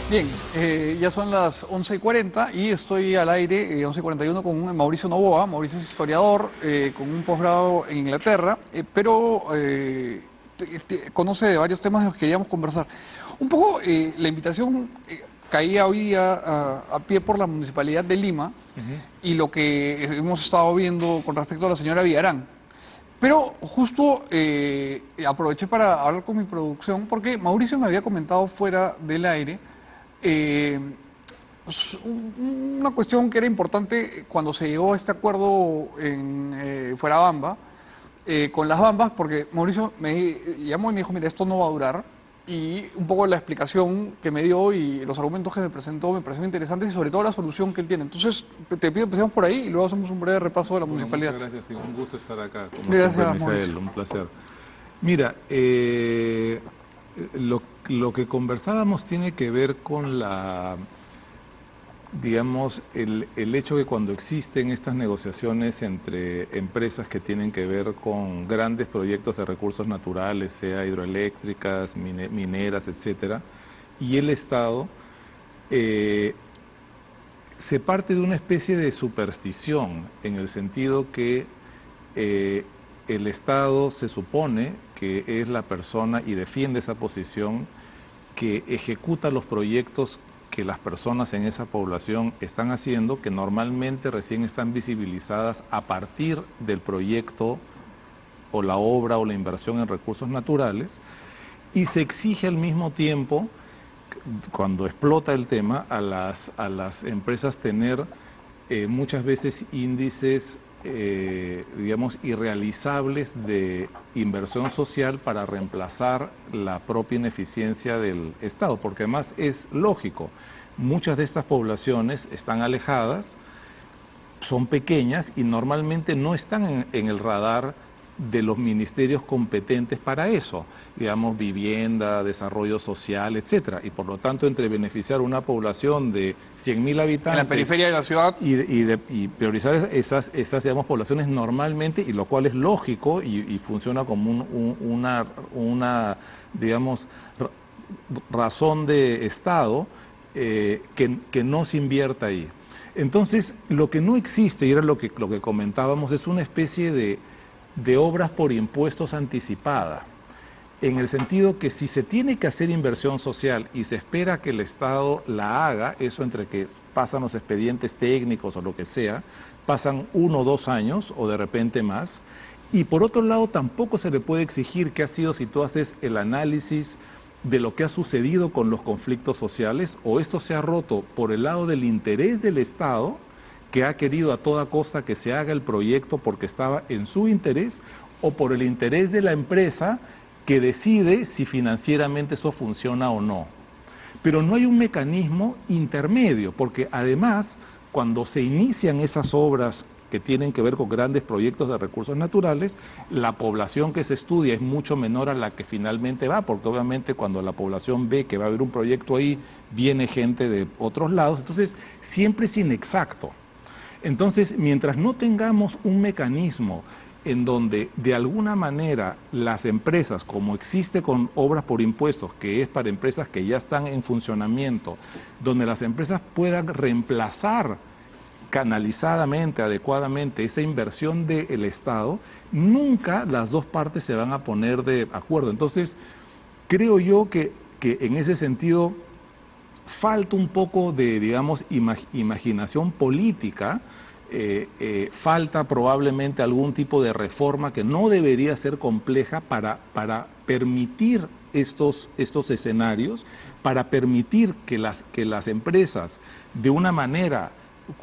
Bien, ya son las 11:40 y estoy al aire, 11:41, con Mauricio Novoa. Mauricio es historiador, con un posgrado en Inglaterra, pero conoce de varios temas de los que queríamos conversar. Un poco la invitación caía hoy día a pie por la Municipalidad de Lima y lo que hemos estado viendo con respecto a la señora Villarán. Pero justo aproveché para hablar con mi producción porque Mauricio me había comentado fuera del aire eh, una cuestión que era importante cuando se llegó a este acuerdo en Fuerabamba, con las Bambas, porque Mauricio me llamó y me dijo, mira, esto no va a durar. Y un poco la explicación que me dio y los argumentos que me presentó me parecieron interesantes y sobre todo la solución que él tiene. Entonces, te pido empecemos por ahí y luego hacemos un breve repaso de la municipalidad. Muchas gracias, sí, un gusto estar acá. Como Gracias, siempre, Mijael, Mauricio. un placer. Mira, lo que conversábamos tiene que ver con digamos, el hecho que cuando existen estas negociaciones entre empresas que tienen que ver con grandes proyectos de recursos naturales, sea hidroeléctricas, mineras, etcétera, y el Estado, se parte de una especie de superstición, en el sentido que el Estado se supone que es la persona, y defiende esa posición, que ejecuta los proyectos que las personas en esa población están haciendo, que normalmente recién están visibilizadas a partir del proyecto o la obra o la inversión en recursos naturales, y se exige al mismo tiempo, cuando explota el tema, a las empresas tener muchas veces índices, digamos, irrealizables de inversión social para reemplazar la propia ineficiencia del Estado, porque además es lógico, muchas de estas poblaciones están alejadas, son pequeñas y normalmente no están en el radar de los ministerios competentes para eso, digamos, vivienda, desarrollo social, etcétera. Y por lo tanto, entre beneficiar una población de 100.000 habitantes... En la periferia de la ciudad. Y priorizar esas, digamos, poblaciones normalmente, y lo cual es lógico y funciona como una digamos, razón de Estado, que no se invierta ahí. Entonces, lo que no existe, y era lo que comentábamos, es una especie de obras por impuestos anticipada, en el sentido que si se tiene que hacer inversión social y se espera que el Estado la haga, eso entre que pasan los expedientes técnicos o lo que sea, pasan 1 o 2 años o de repente más, y por otro lado tampoco se le puede exigir que ha sido, si tú haces el análisis de lo que ha sucedido con los conflictos sociales, o esto se ha roto por el lado del interés del Estado, que ha querido a toda costa que se haga el proyecto porque estaba en su interés, o por el interés de la empresa que decide si financieramente eso funciona o no. Pero no hay un mecanismo intermedio, porque además, cuando se inician esas obras que tienen que ver con grandes proyectos de recursos naturales, la población que se estudia es mucho menor a la que finalmente va, porque obviamente cuando la población ve que va a haber un proyecto ahí, viene gente de otros lados, entonces siempre es inexacto. Entonces, mientras no tengamos un mecanismo en donde de alguna manera las empresas, como existe con obras por impuestos, que es para empresas que ya están en funcionamiento, donde las empresas puedan reemplazar canalizadamente, adecuadamente, esa inversión del Estado, nunca las dos partes se van a poner de acuerdo. Entonces, creo yo que en ese sentido falta un poco de, digamos, imaginación política, falta probablemente algún tipo de reforma que no debería ser compleja para permitir estos escenarios, para permitir que las empresas, de una manera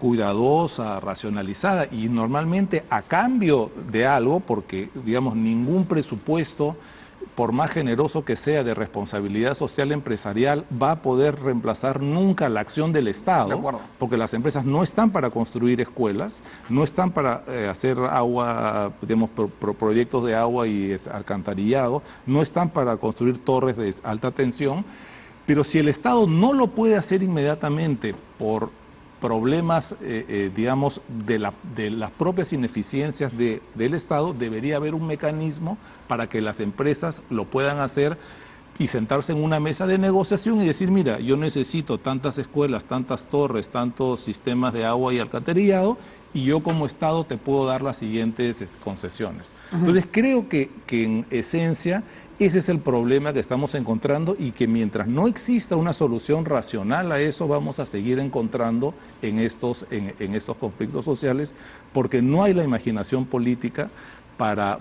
cuidadosa, racionalizada y normalmente a cambio de algo, porque, digamos, ningún presupuesto, por más generoso que sea, de responsabilidad social empresarial, va a poder reemplazar nunca la acción del Estado, porque las empresas no están para construir escuelas, no están para hacer agua, digamos, proyectos de agua y alcantarillado, no están para construir torres de alta tensión, pero si el Estado no lo puede hacer inmediatamente por problemas, digamos, de las propias ineficiencias del Estado, debería haber un mecanismo para que las empresas lo puedan hacer y sentarse en una mesa de negociación y decir, mira, yo necesito tantas escuelas, tantas torres, tantos sistemas de agua y alcantarillado, y yo como Estado te puedo dar las siguientes concesiones. Entonces creo que en esencia ese es el problema que estamos encontrando, y que mientras no exista una solución racional a eso, vamos a seguir encontrando en estos conflictos sociales, porque no hay la imaginación política para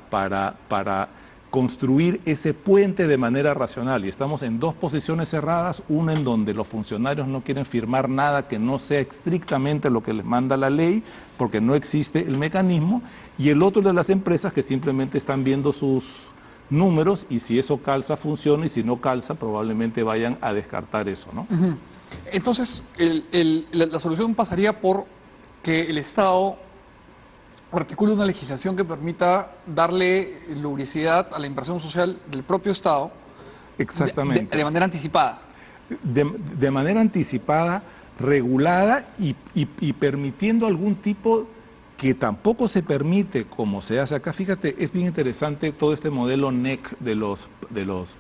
construir ese puente de manera racional. Y estamos en dos posiciones cerradas, una en donde los funcionarios no quieren firmar nada que no sea estrictamente lo que les manda la ley, porque no existe el mecanismo, y el otro de las empresas que simplemente están viendo sus números, y si eso calza, funciona, y si no calza, probablemente vayan a descartar eso, ¿no? Entonces, la solución pasaría por que el Estado articule una legislación que permita darle lubricidad a la inversión social del propio Estado. Exactamente. De manera anticipada. De manera anticipada, regulada, y permitiendo algún tipo que tampoco se permite, como se hace acá. Fíjate, es bien interesante todo este modelo NEC de los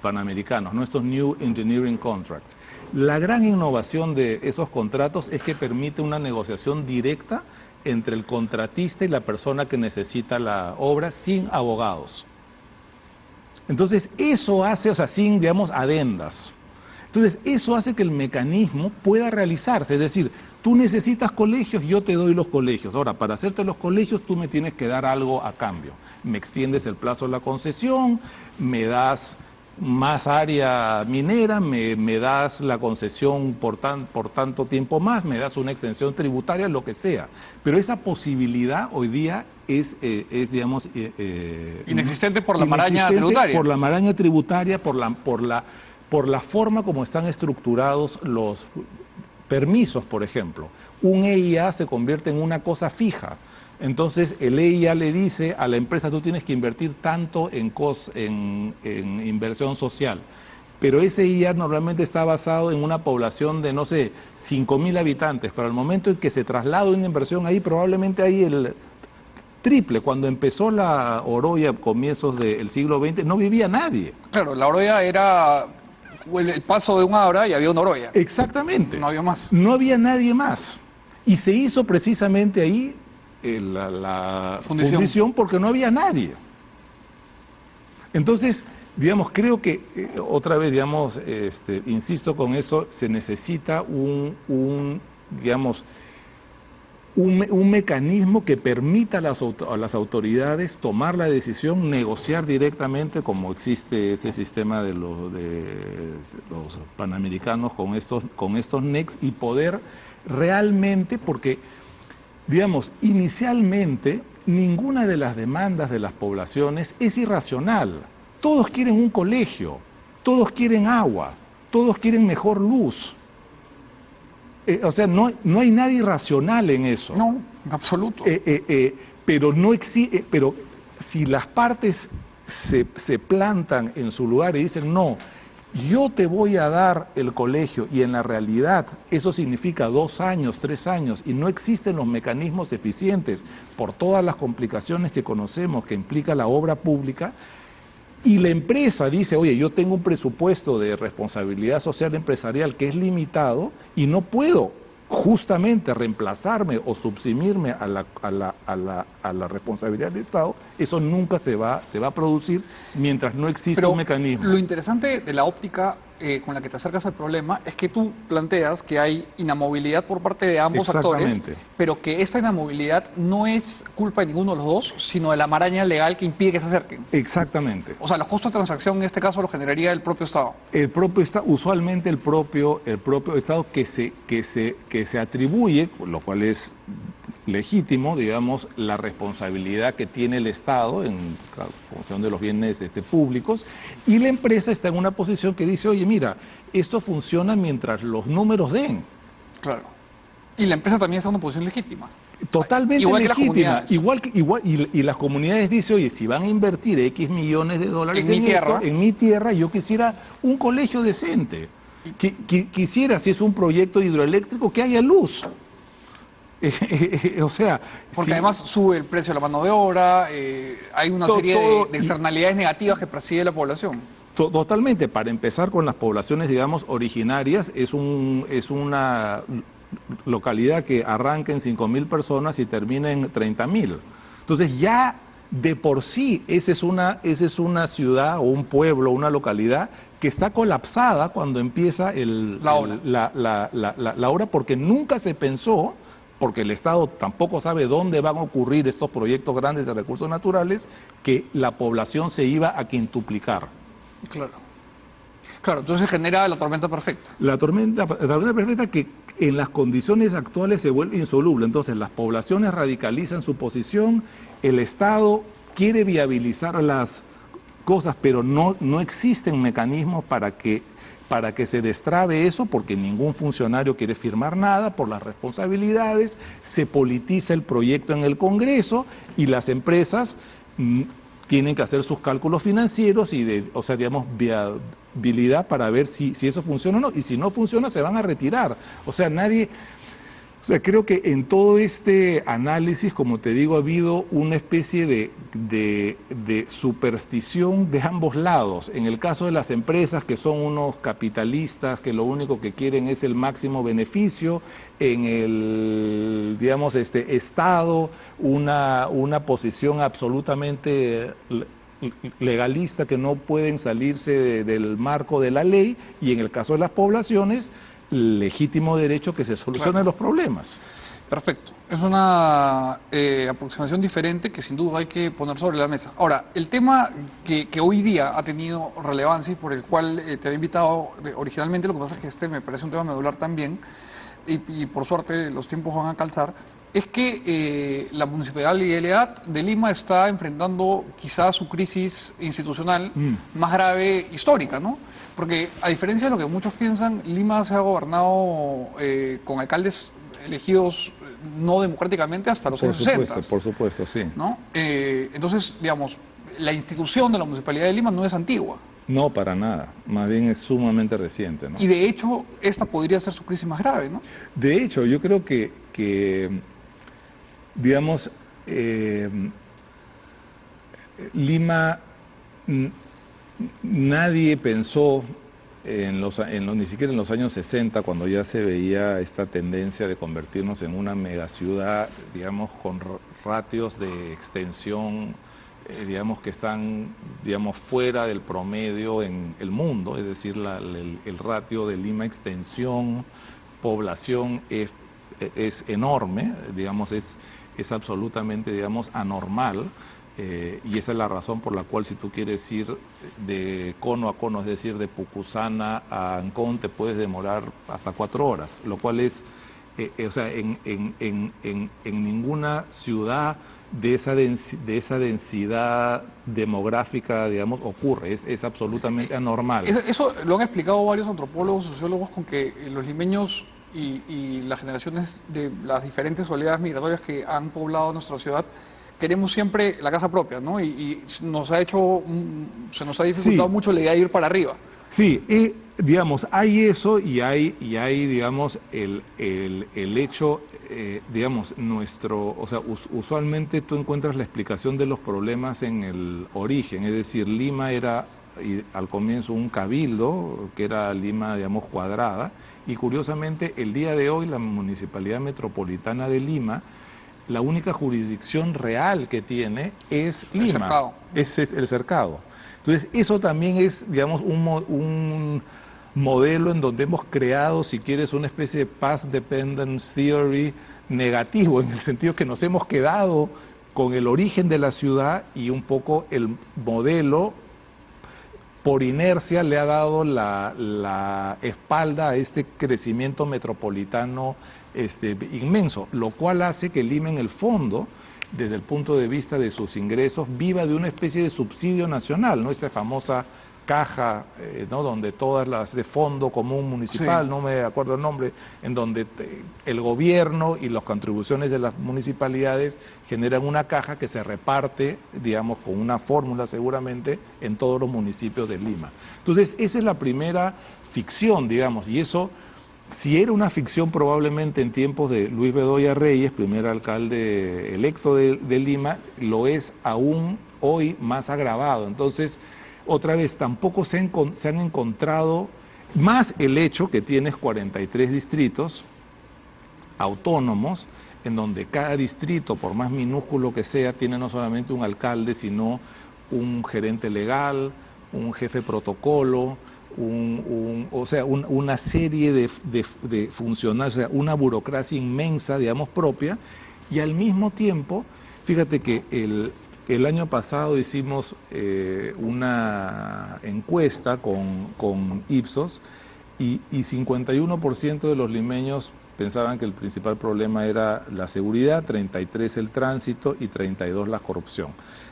panamericanos, ¿no? Estos New Engineering Contracts. La gran innovación de esos contratos es que permite una negociación directa entre el contratista y la persona que necesita la obra, sin abogados. Entonces, eso hace, o sea, sin, digamos, adendas. Entonces, eso hace que el mecanismo pueda realizarse. Es decir, tú necesitas colegios, yo te doy los colegios. Ahora, para hacerte los colegios, tú me tienes que dar algo a cambio. Me extiendes el plazo de la concesión, me das más área minera, me das la concesión por tanto tiempo más, me das una exención tributaria, lo que sea. Pero esa posibilidad hoy día es digamos... inexistente por la maraña tributaria. Por la maraña tributaria, por la forma como están estructurados los permisos, por ejemplo. Un EIA se convierte en una cosa fija. Entonces el EIA le dice a la empresa, tú tienes que invertir tanto en inversión social. Pero ese EIA normalmente está basado en una población de, no sé, 5.000 habitantes. Pero al momento en que se traslada una inversión ahí, probablemente hay el triple. Cuando empezó la Oroya a comienzos del siglo XX, no vivía nadie. Claro, la Oroya era el paso de un Abra y había una Oroya. Exactamente. No había más. No había nadie más. Y se hizo precisamente ahí la fundición porque no había nadie. Entonces, digamos, creo que, otra vez, digamos, insisto con eso, se necesita un mecanismo que permita a las autoridades tomar la decisión, negociar directamente, como existe ese sistema de los panamericanos con estos NECs, y poder realmente, porque, digamos, inicialmente ninguna de las demandas de las poblaciones es irracional. Todos quieren un colegio, todos quieren agua, todos quieren mejor luz. O sea, no hay nadie irracional en eso. No, en absoluto. Pero si las partes se plantan en su lugar y dicen, no, yo te voy a dar el colegio, y en la realidad eso significa 2 años, 3 años, y no existen los mecanismos eficientes por todas las complicaciones que conocemos que implica la obra pública, y la empresa dice, oye, yo tengo un presupuesto de responsabilidad social empresarial que es limitado y no puedo justamente reemplazarme o subsimirme a la responsabilidad del Estado, eso nunca se va a producir mientras no exista un mecanismo. Lo interesante de la óptica con la que te acercas al problema es que tú planteas que hay inamovilidad por parte de ambos actores, pero que esta inamovilidad no es culpa de ninguno de los dos, sino de la maraña legal que impide que se acerquen. Exactamente. O sea, los costos de transacción en este caso los generaría el propio Estado. El propio Estado, usualmente el propio Estado que se atribuye, lo cual es legítimo, digamos, la responsabilidad que tiene el Estado en función de los bienes públicos, y la empresa está en una posición que dice, oye, mira, esto funciona mientras los números den. Claro. Y la empresa también está en una posición legítima. Totalmente igual legítima. Y las comunidades dicen, oye, si van a invertir X millones de dólares en mi tierra, yo quisiera un colegio decente. Quisiera, si es un proyecto hidroeléctrico, que haya luz. O sea, porque además sube el precio de la mano de obra, hay una serie de externalidades negativas que percibe la población. Totalmente. Para empezar con las poblaciones, digamos, originarias, es una localidad que arranca en 5.000 personas y termina en 30.000. Entonces ya de por sí esa es una ciudad o un pueblo, una localidad que está colapsada cuando empieza la obra, porque nunca se pensó, porque el Estado tampoco sabe dónde van a ocurrir estos proyectos grandes de recursos naturales, que la población se iba a quintuplicar. Claro. Claro, entonces genera la tormenta perfecta. La tormenta perfecta que en las condiciones actuales se vuelve insoluble. Entonces las poblaciones radicalizan su posición, el Estado quiere viabilizar las cosas, pero no existen mecanismos para que se destrabe eso, porque ningún funcionario quiere firmar nada por las responsabilidades, se politiza el proyecto en el Congreso y las empresas tienen que hacer sus cálculos financieros y viabilidad para ver si eso funciona o no, y si no funciona se van a retirar. Creo que en todo este análisis, como te digo, ha habido una especie de superstición de ambos lados. En el caso de las empresas, que son unos capitalistas que lo único que quieren es el máximo beneficio, en el, digamos, Estado, una posición absolutamente legalista, que no pueden salirse del marco de la ley, y en el caso de las poblaciones, legítimo derecho que se solucionen los problemas. Perfecto. Es una aproximación diferente que sin duda hay que poner sobre la mesa. Ahora, el tema que hoy día ha tenido relevancia y por el cual te había invitado originalmente, lo que pasa es que me parece un tema medular también, y por suerte los tiempos van a calzar, es que la Municipalidad de Lima está enfrentando quizás su crisis institucional más grave histórica, ¿no? Porque a diferencia de lo que muchos piensan, Lima se ha gobernado con alcaldes elegidos no democráticamente hasta los años 60. Por supuesto, sí. ¿No? Entonces, digamos, la institución de la Municipalidad de Lima no es antigua. No, para nada. Más bien es sumamente reciente, ¿no? Y de hecho, esta podría ser su crisis más grave, ¿no? De hecho, yo creo que digamos, Lima, nadie pensó ni siquiera en los años 60, cuando ya se veía esta tendencia de convertirnos en una megaciudad, digamos, con ratios de extensión, digamos, que están, digamos, fuera del promedio en el mundo. Es decir, el ratio de Lima extensión, población es enorme, digamos, es absolutamente, digamos, anormal. Y esa es la razón por la cual, si tú quieres ir de cono a cono, es decir, de Pucusana a Ancón, te puedes demorar hasta 4 horas, lo cual es, en ninguna ciudad de esa densidad demográfica, digamos, ocurre. Es absolutamente anormal. Eso lo han explicado varios antropólogos, sociólogos, con que los limeños y las generaciones de las diferentes oleadas migratorias que han poblado nuestra ciudad queremos siempre la casa propia, ¿no? Y se nos ha dificultado mucho la idea de ir para arriba. Sí, digamos, hay eso y hay digamos, el hecho, digamos, usualmente tú encuentras la explicación de los problemas en el origen, es decir, Lima era al comienzo un cabildo, que era Lima, digamos, cuadrada, y curiosamente el día de hoy la Municipalidad Metropolitana de Lima, la única jurisdicción real que tiene es Lima. El cercado. Es el cercado. Entonces, eso también es, digamos, un modelo en donde hemos creado, si quieres, una especie de path dependence theory negativo, en el sentido que nos hemos quedado con el origen de la ciudad, y un poco el modelo, por inercia, le ha dado la espalda a este crecimiento metropolitano inmenso, lo cual hace que Lima, en el fondo, desde el punto de vista de sus ingresos, viva de una especie de subsidio nacional, ¿no? Esta famosa caja, ¿no? Donde todas las de fondo común municipal, sí, no me acuerdo el nombre, en donde el gobierno y las contribuciones de las municipalidades generan una caja que se reparte, digamos, con una fórmula seguramente en todos los municipios de Lima. Entonces, esa es la primera ficción, digamos, y eso, si era una ficción probablemente en tiempos de Luis Bedoya Reyes, primer alcalde electo de Lima, lo es aún hoy más agravado. Entonces, otra vez, tampoco se han encontrado, más el hecho que tienes 43 distritos autónomos, en donde cada distrito, por más minúsculo que sea, tiene no solamente un alcalde, sino un gerente legal, un jefe de protocolo, una serie de funcionarios, o sea, una burocracia inmensa, digamos, propia, y al mismo tiempo, fíjate que el año pasado hicimos una encuesta con Ipsos y 51% de los limeños pensaban que el principal problema era la seguridad, 33% el tránsito y 32% la corrupción.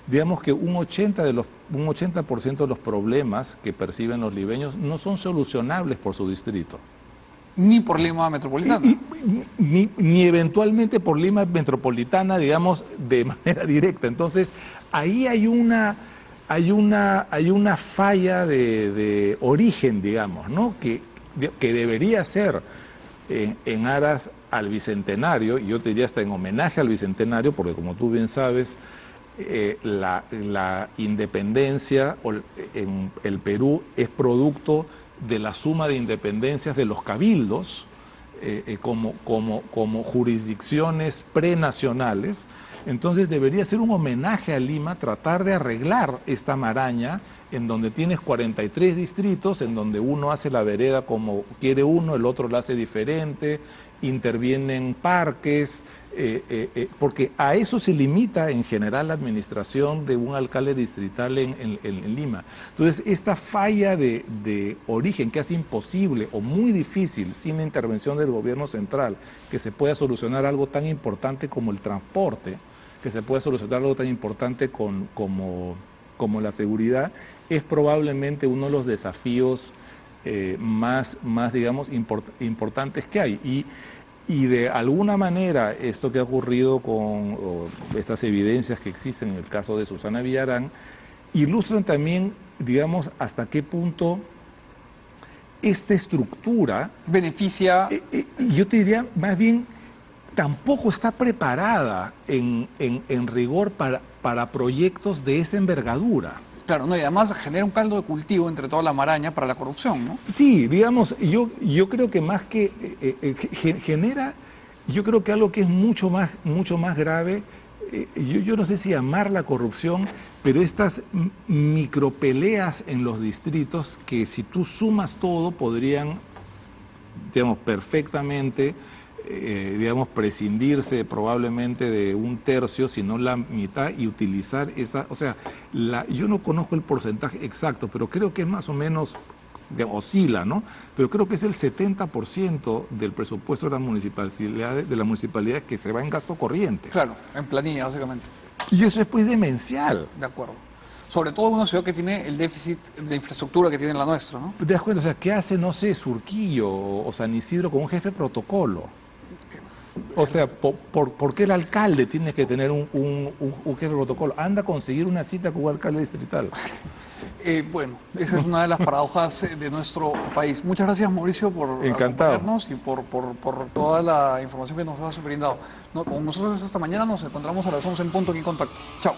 Digamos que un 80% de los problemas que perciben los limeños no son solucionables por su distrito. Ni por Lima Metropolitana. Ni eventualmente por Lima Metropolitana, digamos, de manera directa. Entonces, ahí hay una falla de origen, digamos, ¿no? Que debería ser en aras al Bicentenario, y yo te diría hasta en homenaje al Bicentenario, porque como tú bien sabes, la independencia en el Perú es producto de la suma de independencias de los cabildos como jurisdicciones prenacionales. Entonces debería ser un homenaje a Lima tratar de arreglar esta maraña en donde tienes 43 distritos, en donde uno hace la vereda como quiere uno, el otro la hace diferente, intervienen parques, porque a eso se limita en general la administración de un alcalde distrital en Lima. Entonces, esta falla de origen que hace imposible o muy difícil, sin la intervención del gobierno central, que se pueda solucionar algo tan importante como el transporte, que se pueda solucionar algo tan importante como la seguridad, es probablemente uno de los desafíos más digamos, importantes que hay. Y de alguna manera esto que ha ocurrido con estas evidencias que existen en el caso de Susana Villarán, ilustran también, digamos, hasta qué punto esta estructura beneficia. Yo te diría, más bien, tampoco está preparada en rigor para proyectos de esa envergadura. Claro, no, y además genera un caldo de cultivo entre toda la maraña para la corrupción, ¿no? Sí, digamos, yo creo que más que genera, yo creo que algo que es mucho más grave, yo no sé si llamar la corrupción, pero estas micropeleas en los distritos que si tú sumas todo podrían, digamos, perfectamente, digamos, prescindirse probablemente de un tercio, si no la mitad, y utilizar esa, o sea, yo no conozco el porcentaje exacto, pero creo que es más o menos, oscila, ¿no? Pero creo que es el 70% del presupuesto de la municipalidad que se va en gasto corriente. Claro, en planilla, básicamente. Y eso es pues demencial. De acuerdo. Sobre todo en una ciudad que tiene el déficit de infraestructura que tiene la nuestra, ¿no? ¿Te das cuenta? O sea, ¿qué hace, no sé, Surquillo o San Isidro con un jefe de protocolo? O sea, ¿por qué el alcalde tiene que tener un jefe de protocolo? Anda a conseguir una cita con un alcalde distrital. Bueno, esa es una de las paradojas de nuestro país. Muchas gracias, Mauricio, por acompañarnos y por toda la información que nos has brindado. Con nosotros esta mañana nos encontramos a las 11 en punto aquí en Contacto. Chao.